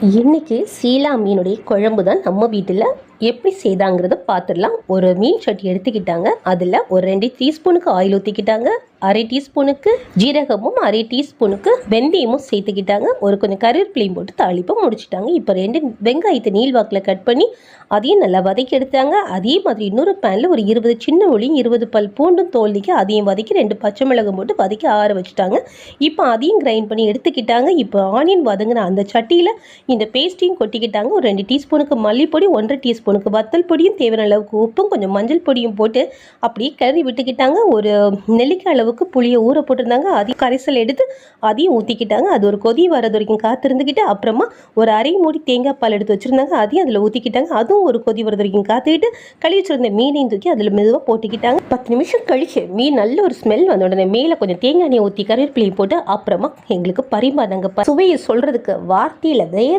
இன்னைக்கு சீலா மீனுடைய குழம்பு தான் நம்ம வீட்டில் எப்படி செய்தாங்கிறத பார்த்துடலாம். ஒரு மீன் சட்டி எடுத்துக்கிட்டாங்க. அதில் ஒரு 2 டீஸ்பூனுக்கு ஆயில் ஊற்றிக்கிட்டாங்க. அரை டீஸ்பூனுக்கு ஜீரகமும் அரை டீஸ்பூனுக்கு வெந்தயமும் சேர்த்துக்கிட்டாங்க. ஒரு கொஞ்சம் கருவேப்பிலையும் போட்டு தாளிப்பை முடிச்சிட்டாங்க. இப்போ 2 வெங்காயத்தை நீள்வாக்கில் கட் பண்ணி அதையும் நல்லா வதக்கி எடுத்தாங்க. அதே மாதிரி இன்னொரு பேனில் ஒரு 20 சின்ன உள்ளியும் 20 பல் பூண்டும் தோல்லிக்கு அதையும் வதக்கி 2 பச்சை மிளகாய் போட்டு வதக்கி ஆற வச்சுட்டாங்க. இப்போ அதையும் கிரைண்ட் பண்ணி எடுத்துக்கிட்டாங்க. இப்போ ஆனியன் வதங்கின அந்த சட்டியில் இந்த பேஸ்ட்டையும் கொட்டிக்கிட்டாங்க. ஒரு 2 டீஸ்பூனுக்கு மல்லிப்பொடி, 1.5 டீஸ்பூனுக்கு வத்தல் பொடியும், தேவையான அளவுக்கு உப்பும் கொஞ்சம் மஞ்சள் பொடியும் போட்டு அப்படியே கிளறி விட்டுக்கிட்டாங்க. ஒரு நெல்லிக்காய் அளவுக்கு புளியை ஊற போட்டிருந்தாங்க. அதையும் கரைசல் எடுத்து அதையும் ஊற்றிக்கிட்டாங்க. அது ஒரு கொதி வரது வரைக்கும் காத்திருந்துக்கிட்டு அப்புறமா ஒரு அரை மூடி தேங்காய் பால் எடுத்து வச்சுருந்தாங்க. அதையும் அதில் ஊற்றிக்கிட்டாங்க. அதுவும் ஒரு கொதி வரது வரைக்கும் காத்துக்கிட்டு கழுவி வச்சிருந்த மீனையும் தூக்கி அதில் மெதுவாக போட்டுக்கிட்டாங்க. 10 நிமிஷம் கழிச்சு மீன் நல்ல ஒரு ஸ்மெல் வந்த உடனே மேலே கொஞ்சம் தேங்காய் எண்ணெய் ஊற்றி கருவேப்பிலையை போட்டு அப்புறமா எங்களுக்கு பரிமாறினாங்க. சுவையை சொல்கிறதுக்கு வார்த்தையில் வேற